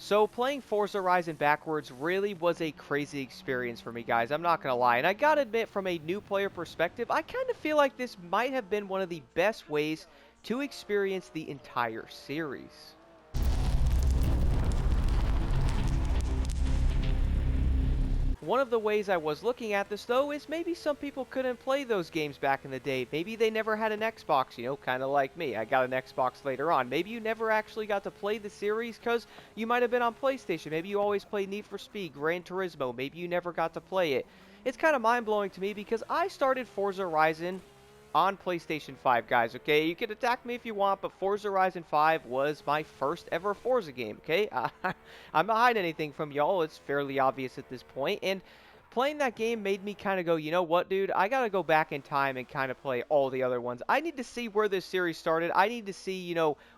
So playing Forza Horizon backwards really was a crazy experience for me, guys. I'm not going to lie. And I got to admit, from a new player perspective, I kind of feel like this might have been one of the best ways to experience the entire series. One of the ways I was looking at this, though, is maybe some people couldn't play those games back in the day. Maybe they never had an Xbox, kind of like me. I got an Xbox later on. Maybe you never actually got to play the series because you might have been on PlayStation. Maybe you always played Need for Speed, Gran Turismo. Maybe you never got to play it. It's kind of mind-blowing to me because I started Forza Horizon on PlayStation 5, guys, okay? You can attack me if you want, but Forza Horizon 5 was my first ever Forza game, okay? I'm not hiding anything from y'all. It's fairly obvious at this point, and playing that game made me kind of go, you know what, dude? I gotta go back in time and kind of play all the other ones. I need to see where this series started. I need to see,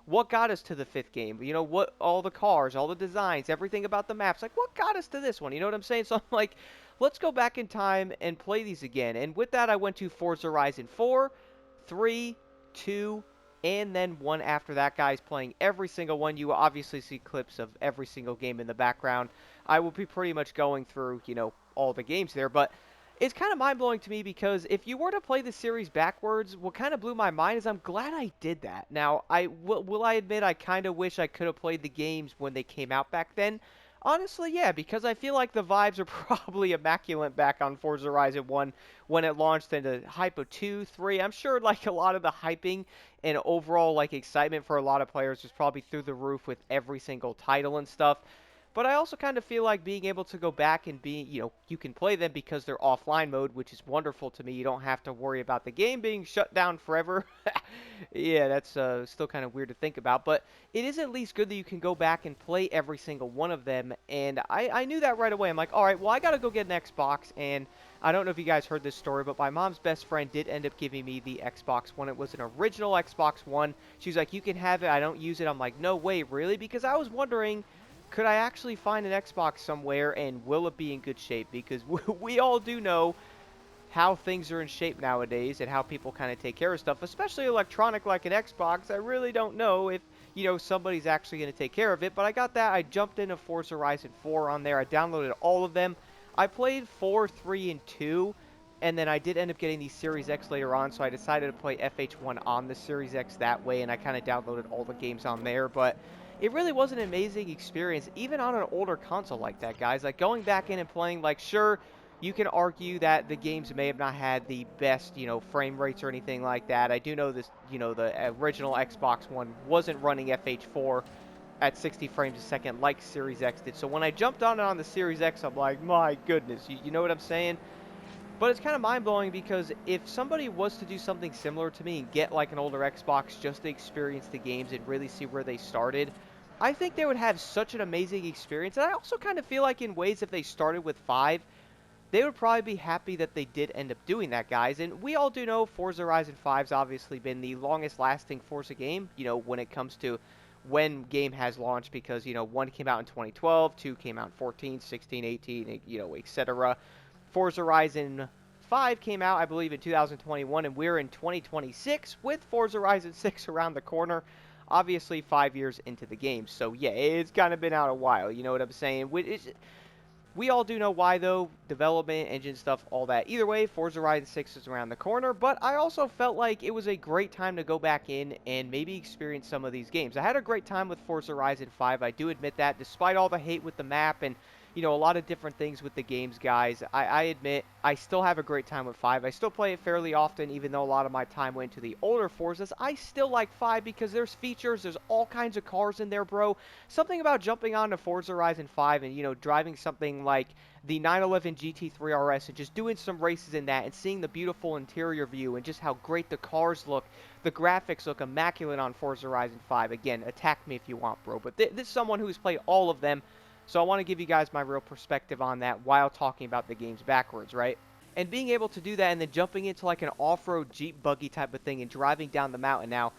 what got us to the fifth game. What all the cars, all the designs, everything about the maps. Like, what got us to this one? You know what I'm saying? So I'm like, let's go back in time and play these again. And with that, I went to Forza Horizon 4, 3, 2, and then one after that, guys, playing every single one. You will obviously see clips of every single game in the background. I will be pretty much going through, all the games there, but it's kind of mind-blowing to me because if you were to play the series backwards, what kind of blew my mind is I'm glad I did that. Now, will I admit I kind of wish I could have played the games when they came out back then? Honestly, yeah, because I feel like the vibes are probably immaculate back on Forza Horizon 1 when it launched into hype of 2, 3. I'm sure like a lot of the hyping and overall like excitement for a lot of players was probably through the roof with every single title and stuff. But I also kind of feel like being able to go back and you can play them because they're offline mode, which is wonderful to me. You don't have to worry about the game being shut down forever. Yeah, that's still kind of weird to think about, but it is at least good that you can go back and play every single one of them, and I knew that right away. I'm like, all right, well, I got to go get an Xbox, and I don't know if you guys heard this story, but my mom's best friend did end up giving me the Xbox One. It was an original Xbox One. She's like, you can have it. I don't use it. I'm like, no way, really? Because I was wondering, could I actually find an Xbox somewhere, and will it be in good shape? Because we all do know how things are in shape nowadays and how people kind of take care of stuff, especially electronic like an Xbox. I really don't know if, somebody's actually going to take care of it, but I got that. I jumped into Forza Horizon 4 on there. I downloaded all of them. I played 4, 3, and 2, and then I did end up getting the Series X later on, so I decided to play FH1 on the Series X that way, and I kind of downloaded all the games on there, but it really was an amazing experience, even on an older console like that, guys. Like, going back in and playing, like, sure, you can argue that the games may have not had the best, frame rates or anything like that. I do know this, the original Xbox One wasn't running FH4 at 60 frames a second like Series X did. So when I jumped on it on the Series X, I'm like, my goodness, you know what I'm saying? But it's kind of mind-blowing because if somebody was to do something similar to me and get like an older Xbox just to experience the games and really see where they started, I think they would have such an amazing experience. And I also kind of feel like in ways if they started with 5, they would probably be happy that they did end up doing that, guys. And we all do know Forza Horizon 5's obviously been the longest lasting Forza game, when it comes to when game has launched because, 1 came out in 2012, 2 came out in 14, 16, 18, etc. Forza Horizon 5 came out, I believe, in 2021, and we're in 2026 with Forza Horizon 6 around the corner. Obviously, 5 years into the game. So, yeah, it's kind of been out a while. You know what I'm saying? We all do know why, though. Development, engine stuff, all that. Either way, Forza Horizon 6 is around the corner, but I also felt like it was a great time to go back in and maybe experience some of these games. I had a great time with Forza Horizon 5, I do admit that, despite all the hate with the map and a lot of different things with the games, guys. I admit I still have a great time with 5. I still play it fairly often, even though a lot of my time went to the older Forzas. I still like 5 because there's features, there's all kinds of cars in there, bro. Something about jumping onto Forza Horizon 5 and, driving something like the 911 GT3 RS and just doing some races in that and seeing the beautiful interior view and just how great the cars look. The graphics look immaculate on Forza Horizon 5. Again, attack me if you want, bro. But this is someone who's played all of them. So I want to give you guys my real perspective on that while talking about the games backwards, right? And being able to do that and then jumping into like an off-road Jeep buggy type of thing and driving down the mountain. Now,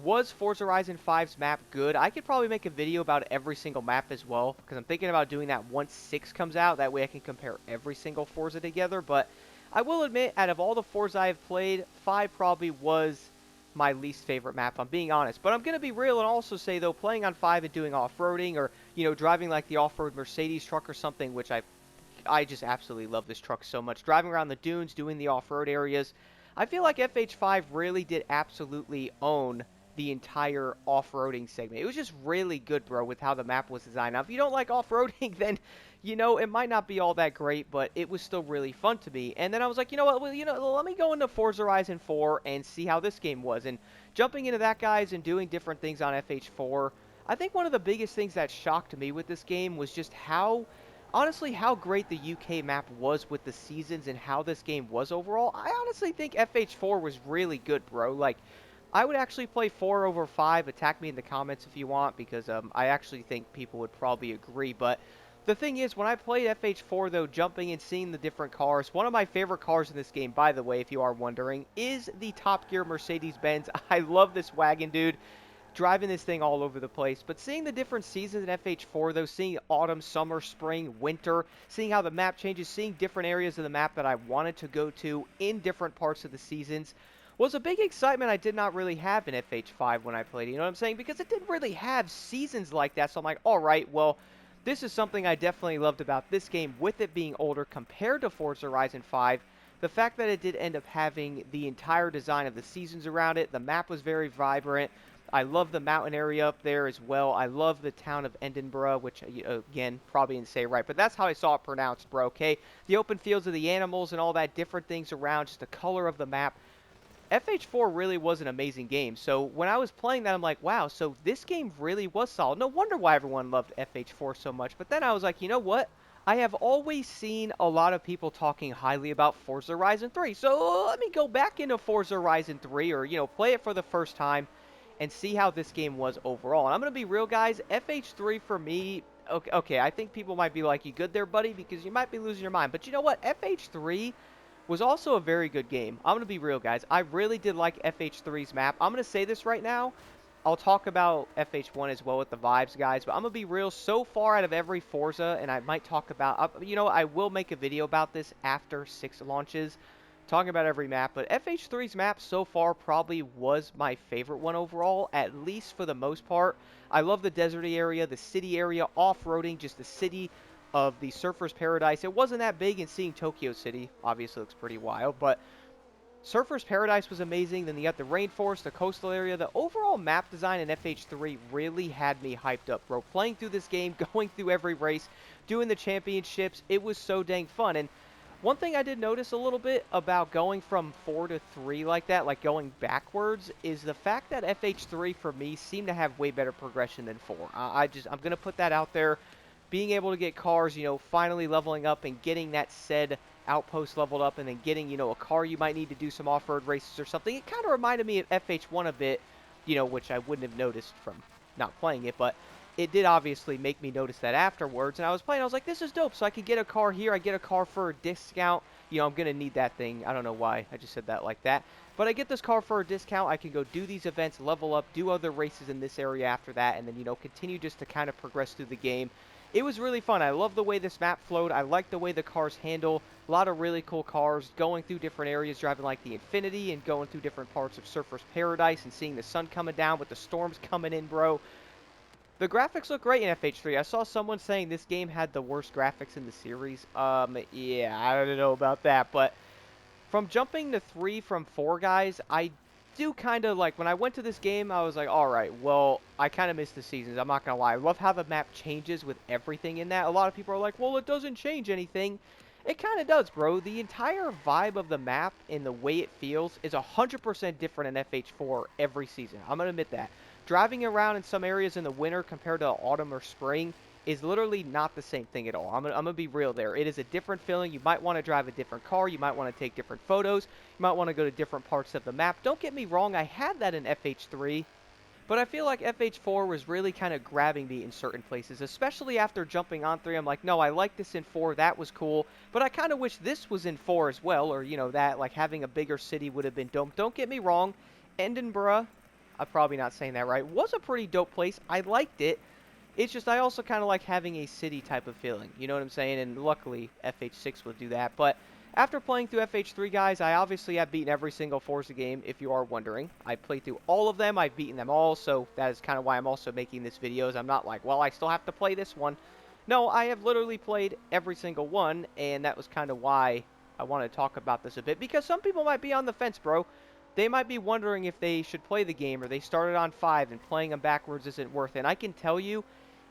was Forza Horizon 5's map good? I could probably make a video about every single map as well, because I'm thinking about doing that once 6 comes out. That way I can compare every single Forza together. But I will admit, out of all the Forza I've played, 5 probably was my least favorite map, I'm being honest. But I'm going to be real and also say, though, playing on 5 and doing off-roading or, driving like the off-road Mercedes truck or something, which I just absolutely love this truck so much. Driving around the dunes, doing the off-road areas. I feel like FH5 really did absolutely own the entire off-roading segment. It was just really good, bro, with how the map was designed. Now, if you don't like off-roading, then, it might not be all that great, but it was still really fun to me. And then I was like, you know what, well, let me go into Forza Horizon 4 and see how this game was. And jumping into that, guys, and doing different things on FH4, I think one of the biggest things that shocked me with this game was just honestly, how great the UK map was with the seasons and how this game was overall. I honestly think FH4 was really good, bro. Like, I would actually play 4 over 5. Attack me in the comments if you want, because I actually think people would probably agree. But the thing is, when I played FH4, though, jumping and seeing the different cars, one of my favorite cars in this game, by the way, if you are wondering, is the Top Gear Mercedes-Benz. I love this wagon, dude, driving this thing all over the place. But seeing the different seasons in FH4, though, seeing autumn, summer, spring, winter, seeing how the map changes, seeing different areas of the map that I wanted to go to in different parts of the seasons, was a big excitement I did not really have in FH5 when I played it. You know what I'm saying? Because it didn't really have seasons like that. So I'm like, all right, well, this is something I definitely loved about this game, with it being older compared to Forza Horizon 5. The fact that it did end up having the entire design of the seasons around it, the map was very vibrant. I love the mountain area up there as well. I love the town of Edinburgh, which, again, probably didn't say it right, but that's how I saw it pronounced, bro, okay? The open fields of the animals and all that, different things around, just the color of the map. FH4 really was an amazing game. So when I was playing that, I'm like, wow, so this game really was solid. No wonder why everyone loved FH4 so much. But then I was like, you know what? I have always seen a lot of people talking highly about Forza Horizon 3. So let me go back into Forza Horizon 3, or, play it for the first time and see how this game was overall. And I'm going to be real, guys. FH3 for me, okay, I think people might be like, you good there, buddy? Because you might be losing your mind. But you know what? FH3 was also a very good game. I'm going to be real, guys. I really did like FH3's map. I'm going to say this right now. I'll talk about FH1 as well with the vibes, guys. But I'm going to be real. So far out of every Forza, and I might talk about, I will make a video about this after 6 launches, talking about every map. But FH3's map so far probably was my favorite one overall, at least for the most part. I love the deserty area, the city area, off-roading, just the city of the Surfer's Paradise. It wasn't that big, and seeing Tokyo City obviously looks pretty wild, but Surfer's Paradise was amazing. Then you got the rainforest, the coastal area. The overall map design in FH3 really had me hyped up, bro. Playing through this game, going through every race, doing the championships, it was so dang fun. And one thing I did notice a little bit about going from 4 to 3 like that, like going backwards, is the fact that FH3 for me seemed to have way better progression than 4. I'm going to put that out there. Being able to get cars, finally leveling up and getting that said outpost leveled up, and then getting, a car you might need to do some off-road races or something. It kind of reminded me of FH1 a bit, which I wouldn't have noticed from not playing it, but it did obviously make me notice that afterwards. And I was playing, I was like, this is dope. So I could get a car here. I get a car for a discount. I'm going to need that thing. I don't know why I just said that like that. But I get this car for a discount. I can go do these events, level up, do other races in this area after that, and then, continue just to kind of progress through the game. It was really fun. I love the way this map flowed. I like the way the cars handle. A lot of really cool cars, going through different areas, driving like the Infinity and going through different parts of Surfer's Paradise and seeing the sun coming down with the storms coming in, bro. The graphics look great in FH3. I saw someone saying this game had the worst graphics in the series. Yeah, I don't know about that, but from jumping to 3 from 4, guys, I do kind of like, when I went to this game, I was like, alright, well, I kind of missed the seasons, I'm not going to lie. I love how the map changes with everything in that. A lot of people are like, well, it doesn't change anything. It kind of does, bro. The entire vibe of the map and the way it feels is 100% different in FH4 every season. I'm going to admit that. Driving around in some areas in the winter compared to autumn or spring is literally not the same thing at all. I'm gonna be real there. It is a different feeling. You might want to drive a different car. You might want to take different photos. You might want to go to different parts of the map. Don't get me wrong, I had that in FH3, but I feel like FH4 was really kind of grabbing me in certain places, especially after jumping on 3. I'm like, no, I like this in 4. That was cool, but I kind of wish this was in 4 as well, or, that, like, having a bigger city would have been dope. Don't get me wrong, Edinburgh, I'm probably not saying that right, was a pretty dope place. I liked it. It's just I also kind of like having a city type of feeling. You know what I'm saying? And luckily, FH6 will do that. But After playing through FH3, guys, I obviously have beaten every single Forza game, if you are wondering. I played through all of them. I've beaten them all, so that is kind of why I'm also making this video. I'm not like, well, I still have to play this one. No, I have literally played every single one, and that was kind of why I want to talk about this a bit, because some people might be on the fence, bro. They might be wondering if they should play the game, or they started on 5 and playing them backwards isn't worth it. And I can tell you,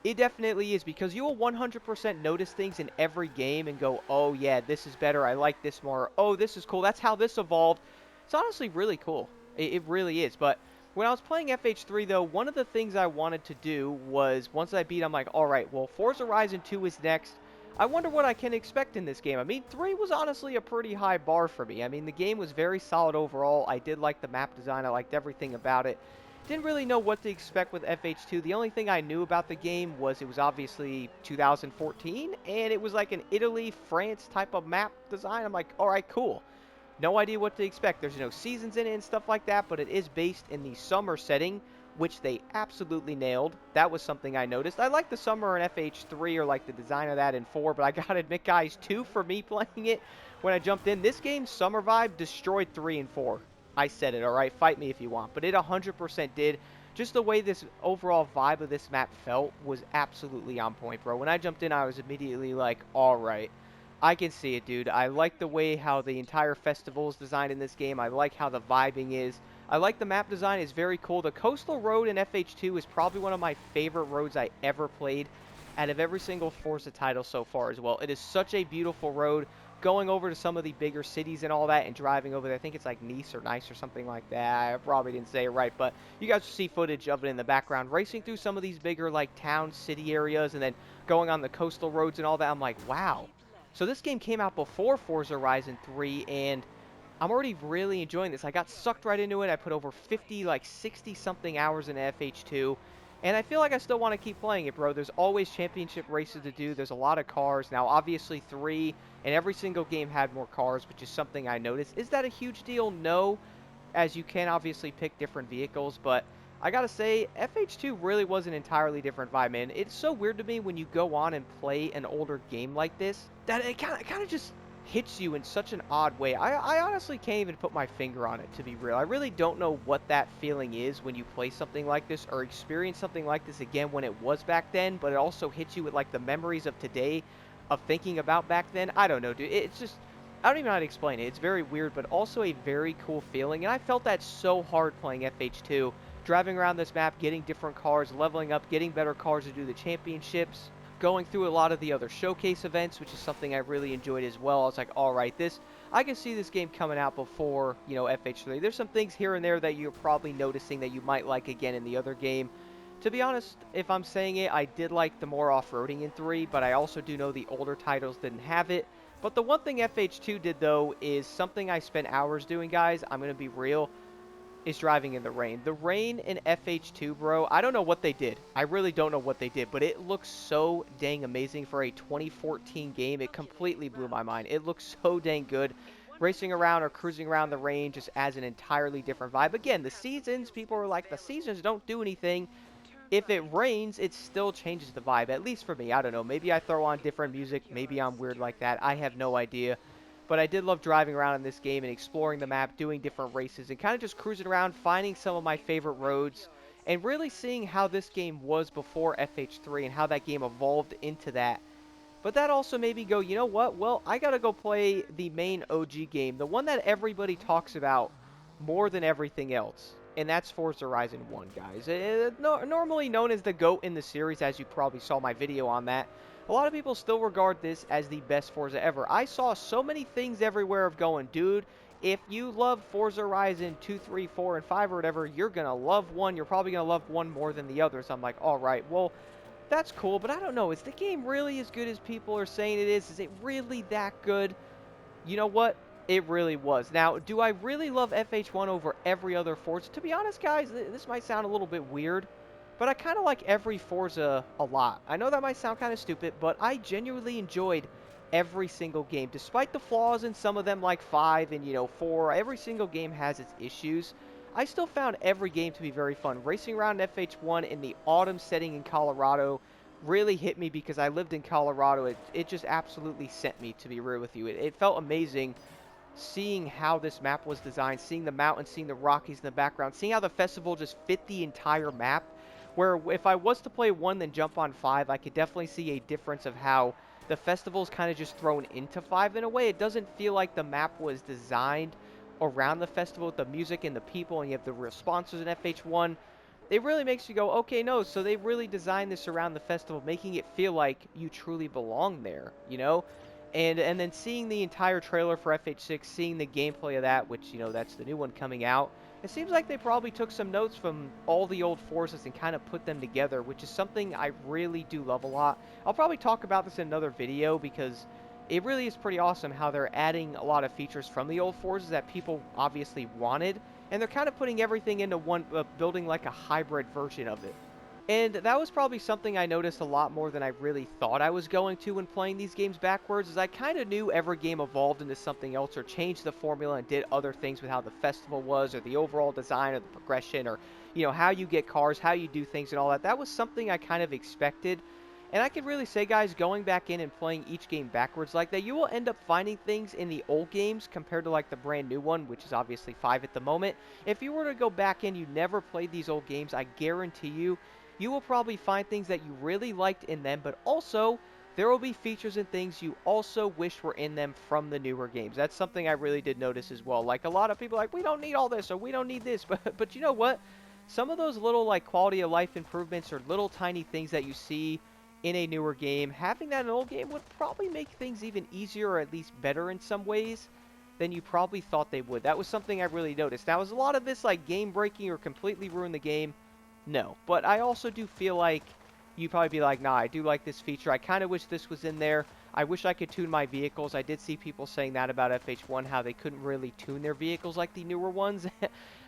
it definitely is, because you will 100% notice things in every game and go, oh yeah, this is better, I like this more, oh, this is cool, that's how this evolved. It's honestly really cool. It really is. But when I was playing FH3, though, one of the things I wanted to do was, once I beat, I'm like, alright, well, Forza Horizon 2 is next. I wonder what I can expect in this game. I mean, 3 was honestly a pretty high bar for me. I mean, the game was very solid overall. I did like the map design. I liked everything about it. Didn't really know what to expect with FH2. The only thing I knew about the game was it was obviously 2014, and it was like an Italy, France type of map design. I'm like, alright, cool. No idea what to expect. There's no seasons in it and stuff like that, but it is based in the summer setting, which they absolutely nailed. That was something I noticed. I like the summer in FH3, or like the design of that in 4, but I gotta admit, guys, 2 for me playing it when I jumped in. This game's summer vibe destroyed 3 and 4. I said it, alright? Fight me if you want. But it 100% did. Just the way this overall vibe of this map felt was absolutely on point, bro. When I jumped in, I was immediately like, alright. I can see it, dude. I like the way how the entire festival is designed in this game. I like how the vibing is. I like the map design. It's very cool. The coastal road in FH2 is probably one of my favorite roads I ever played out of every single Forza title so far as well. It is such a beautiful road. Going over to some of the bigger cities and all that and driving over there. I think it's like Nice or something like that. I probably didn't say it right, but you guys will see footage of it in the background. Racing through some of these bigger like town, city areas, and then going on the coastal roads and all that. I'm like, wow. So this game came out before Forza Horizon 3, and I'm already really enjoying this. I got sucked right into it. I put over 50, like 60-something hours in FH2, and I feel like I still want to keep playing it, bro. There's always championship races to do. There's a lot of cars. Now, obviously, 3, and every single game had more cars, which is something I noticed. Is that a huge deal? No, as you can obviously pick different vehicles, but I gotta say, FH2 really was an entirely different vibe, man. It's so weird to me when you go on and play an older game like this, that it kind of just hits you in such an odd way. I honestly can't even put my finger on it, to be real. I really don't know what that feeling is when you play something like this or experience something like this again when it was back then, but it also hits you with, like, the memories of today, of thinking about back then. I don't know, dude. It's just, I don't even know how to explain it. It's very weird, but also a very cool feeling, and I felt that so hard playing FH2. Driving around this map, getting different cars, leveling up, getting better cars to do the championships, going through a lot of the other showcase events, which is something I really enjoyed as well. I was like, alright, I can see this game coming out before, you know, FH3. There's some things here and there that you're probably noticing that you might like again in the other game. To be honest, if I'm saying it, I did like the more off-roading in 3, but I also do know the older titles didn't have it. But the one thing FH2 did, though, is something I spent hours doing, guys. I'm going to be real. Is driving in the rain. The rain in FH2, bro, I don't know what they did. I really don't know what they did, but it looks so dang amazing for a 2014 game. It completely blew my mind. It looks so dang good. Racing around or cruising around the rain just adds an entirely different vibe. Again, the seasons, people are like, the seasons don't do anything. If it rains, it still changes the vibe, at least for me. I don't know. Maybe I throw on different music. Maybe I'm weird like that. I have no idea. But I did love driving around in this game and exploring the map, doing different races, and kind of just cruising around, finding some of my favorite roads, and really seeing how this game was before FH3 and how that game evolved into that. But that also made me go, you know what? Well, I gotta go play the main OG game, the one that everybody talks about more than everything else. And that's Forza Horizon 1, guys. Normally known as the GOAT in the series, as you probably saw my video on that. A lot of people still regard this as the best Forza ever. I saw so many things everywhere of going, dude, if you love Forza Horizon 2, 3, 4, and 5 or whatever, you're going to love 1. You're probably going to love 1 more than the others. I'm like, alright, well, that's cool, but I don't know. Is the game really as good as people are saying it is? Is it really that good? You know what? It really was. Now, do I really love FH1 over every other Forza? To be honest, guys, this might sound a little bit weird, but I kind of like every Forza a lot. I know that might sound kind of stupid, but I genuinely enjoyed every single game. Despite the flaws in some of them, like 5 and, you know, 4, every single game has its issues. I still found every game to be very fun. Racing around in FH1 in the autumn setting in Colorado, really hit me because I lived in Colorado. It just absolutely sent me, to be real with you. It felt amazing seeing how this map was designed, seeing the mountains, seeing the Rockies in the background, seeing how the festival just fit the entire map. Where if I was to play 1 then jump on 5, I could definitely see a difference of how the festival's kind of just thrown into 5 in a way. It doesn't feel like the map was designed around the festival with the music and the people, and you have the real sponsors in FH1. It really makes you go, okay, no, so they really designed this around the festival, making it feel like you truly belong there, you know? And then seeing the entire trailer for FH6, seeing the gameplay of that, which, you know, that's the new one coming out, it seems like they probably took some notes from all the old Forzas and kind of put them together, which is something I really do love a lot. I'll probably talk about this in another video because it really is pretty awesome how they're adding a lot of features from the old Forzas that people obviously wanted, and they're kind of putting everything into one, building like a hybrid version of it. And that was probably something I noticed a lot more than I really thought I was going to when playing these games backwards, as I kind of knew every game evolved into something else or changed the formula and did other things with how the festival was or the overall design or the progression or, you know, how you get cars, how you do things and all that. That was something I kind of expected. And I could really say, guys, going back in and playing each game backwards like that, you will end up finding things in the old games compared to like the brand new one, which is obviously 5 at the moment. If you were to go back in, you never played these old games, I guarantee you will probably find things that you really liked in them, but also there will be features and things you also wish were in them from the newer games. That's something I really did notice as well. Like a lot of people are like, we don't need all this or we don't need this, but you know what? Some of those little like quality of life improvements or little tiny things that you see in a newer game, having that in an old game would probably make things even easier or at least better in some ways than you probably thought they would. That was something I really noticed. Now, is a lot of this like game breaking or completely ruin the game? No, but I also do feel like you'd probably be like, nah, I do like this feature. I kind of wish this was in there. I wish I could tune my vehicles. I did see people saying that about FH1, how they couldn't really tune their vehicles like the newer ones.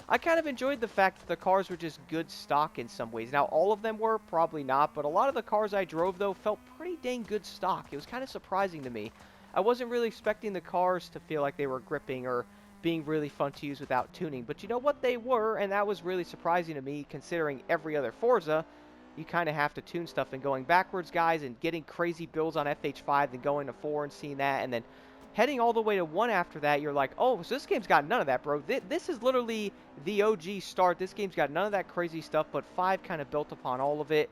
I kind of enjoyed the fact that the cars were just good stock in some ways. Now, all of them were, probably not, but a lot of the cars I drove, though, felt pretty dang good stock. It was kind of surprising to me. I wasn't really expecting the cars to feel like they were gripping or being really fun to use without tuning. But you know what, they were, and that was really surprising to me considering every other Forza, you kind of have to tune stuff. And going backwards, guys, and getting crazy builds on FH5, then going to 4 and seeing that, and then heading all the way to 1 after that, you're like, oh, so this game's got none of that, bro. This is literally the OG start. This game's got none of that crazy stuff, but 5 kind of built upon all of it.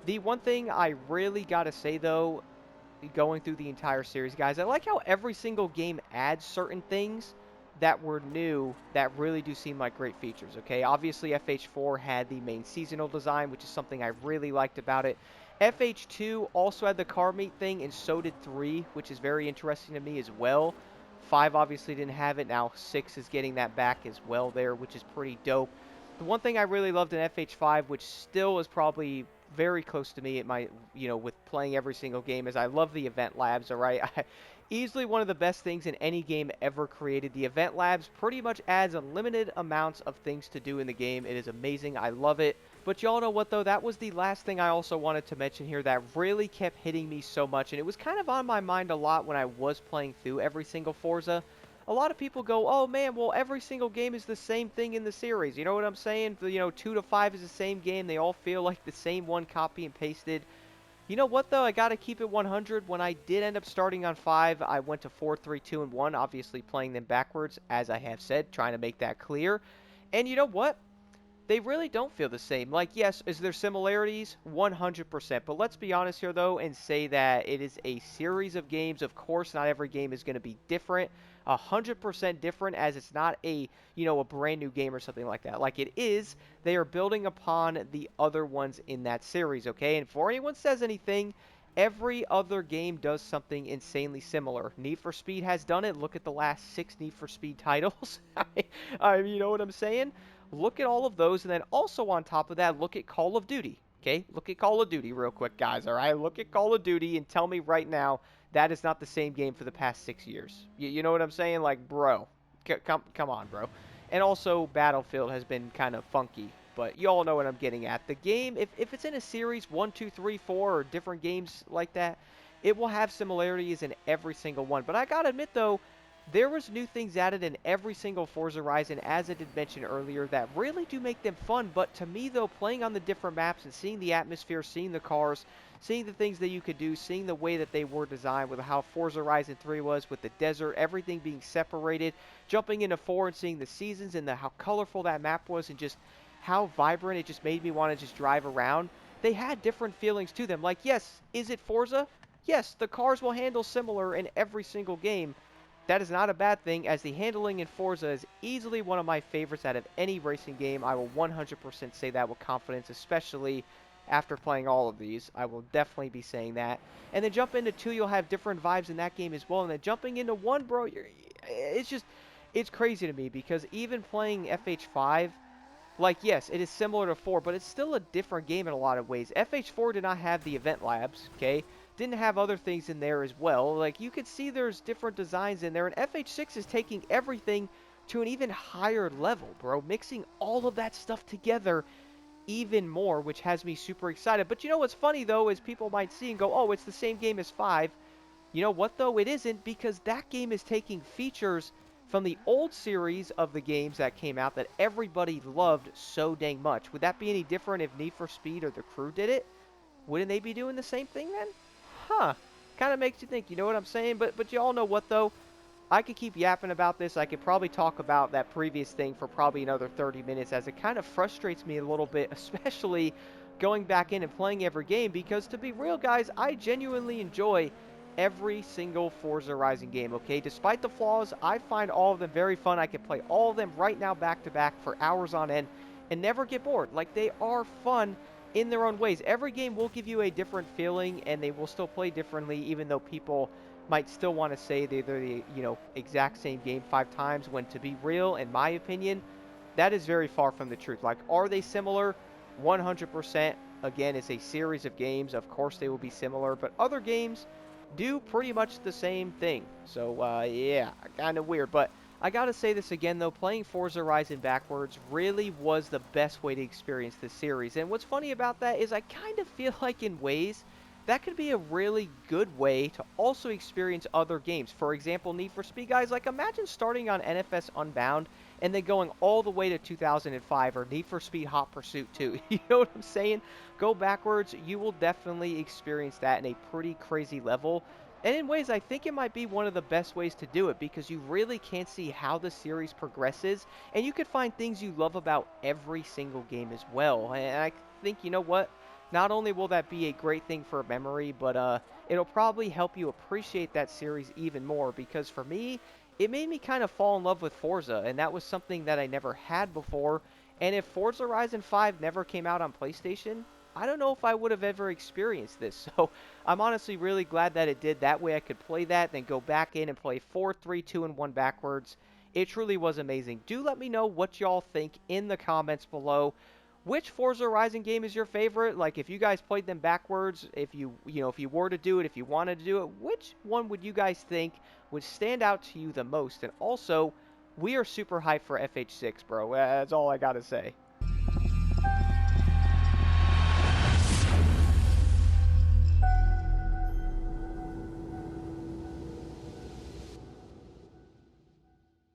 The one thing I really got to say, though, going through the entire series, guys, I like how every single game adds certain things that were new that really do seem like great features, okay? Obviously, FH4 had the main seasonal design, which is something I really liked about it. FH2 also had the car meet thing, and so did 3, which is very interesting to me as well. 5 obviously didn't have it. Now 6 is getting that back as well there, which is pretty dope. The one thing I really loved in FH5, which still is probably very close to me at my, you know, with playing every single game, is I love the event labs, all right? Easily one of the best things in any game ever created. The event labs pretty much adds unlimited amounts of things to do in the game. It is amazing. I love it. But y'all know what, though? That was the last thing I also wanted to mention here that really kept hitting me so much, and it was kind of on my mind a lot when I was playing through every single Forza. A lot of people go, oh man, well, every single game is the same thing in the series. You know what I'm saying? You know, 2 to 5 is the same game. They all feel like the same one, copy and pasted. You know what, though? I got to keep it 100. When I did end up starting on 5, I went to 4, 3, 2, and 1, obviously playing them backwards, as I have said, trying to make that clear. And you know what? They really don't feel the same. Like, yes, is there similarities? 100%. But let's be honest here, though, and say that it is a series of games. Of course, not every game is going to be different. 100% different, as it's not a, you know, a brand new game or something like that. Like it is, they are building upon the other ones in that series, okay? And before anyone says anything, every other game does something insanely similar. Need for Speed has done it. Look at the last 6 Need for Speed titles. You know what I'm saying? Look at all of those, and then also on top of that, look at Call of Duty. Okay, look at Call of Duty real quick, guys, all right? Look at Call of Duty and tell me right now that is not the same game for the past 6 years. You know what I'm saying? Like, bro, come on, bro. And also, Battlefield has been kind of funky, but you all know what I'm getting at. The game, if it's in a series, 1, 2, 3, 4, or different games like that, it will have similarities in every single one. But I gotta admit, though, there was new things added in every single Forza Horizon, as I did mention earlier, that really do make them fun. But to me, though, playing on the different maps and seeing the atmosphere, seeing the cars, seeing the things that you could do, seeing the way that they were designed with how Forza Horizon 3 was with the desert, everything being separated, jumping into 4 and seeing the seasons and how colorful that map was and just how vibrant it just made me want to just drive around. They had different feelings to them. Like, yes, is it Forza? Yes, the cars will handle similar in every single game. That is not a bad thing, as the handling in Forza is easily one of my favorites out of any racing game. I will 100% say that with confidence, especially after playing all of these. I will definitely be saying that. And then jump into 2, you'll have different vibes in that game as well. And then jumping into 1, bro, it's crazy to me because even playing FH5, like, yes, it is similar to 4, but it's still a different game in a lot of ways. FH4 did not have the event labs, okay? Didn't have other things in there as well. Like, you could see there's different designs in there, and FH6 is taking everything to an even higher level, bro. Mixing all of that stuff together even more, which has me super excited. But you know what's funny, though, is people might see and go, oh, it's the same game as 5. You know what, though? It isn't, because that game is taking features from the old series of the games that came out that everybody loved so dang much. Would that be any different if Need for Speed or The Crew did it? Wouldn't they be doing the same thing then? Huh. Kind of makes you think, you know what I'm saying? But you all know what, though? I could keep yapping about this. I could probably talk about that previous thing for probably another 30 minutes, as it kind of frustrates me a little bit, especially going back in and playing every game, because to be real, guys, I genuinely enjoy every single Forza Horizon game, okay? Despite the flaws, I find all of them very fun. I can play all of them right now back to back for hours on end and never get bored. Like, they are fun in their own ways. Every game will give you a different feeling, and they will still play differently, even though people might still want to say they're the, exact same game 5 times, when, to be real, in my opinion, that is very far from the truth. Like, are they similar? 100%. Again, it's a series of games. Of course they will be similar, but other games do pretty much the same thing. So, yeah, kind of weird. But I gotta say this again, though. Playing Forza Horizon backwards really was the best way to experience this series. And what's funny about that is I kind of feel like, in ways, that could be a really good way to also experience other games. For example, Need for Speed, guys. Like, imagine starting on NFS Unbound and then going all the way to 2005, or Need for Speed Hot Pursuit 2. You know what I'm saying? Go backwards. You will definitely experience that in a pretty crazy level. And in ways, I think it might be one of the best ways to do it, because you really can't see how the series progresses, and you can find things you love about every single game as well. And I think, you know what? Not only will that be a great thing for memory, but it'll probably help you appreciate that series even more, because for me, it made me kind of fall in love with Forza, and that was something that I never had before. And if Forza Horizon 5 never came out on PlayStation, I don't know if I would have ever experienced this. So I'm honestly really glad that it did. That way I could play that, then go back in and play 4, 3, 2, and 1 backwards. It truly was amazing. Do let me know what y'all think in the comments below. Which Forza Horizon game is your favorite? Like, if you guys played them backwards, if if you were to do it, if you wanted to do it, which one would you guys think would stand out to you the most? And also, we are super hyped for FH6, bro. That's all I gotta say.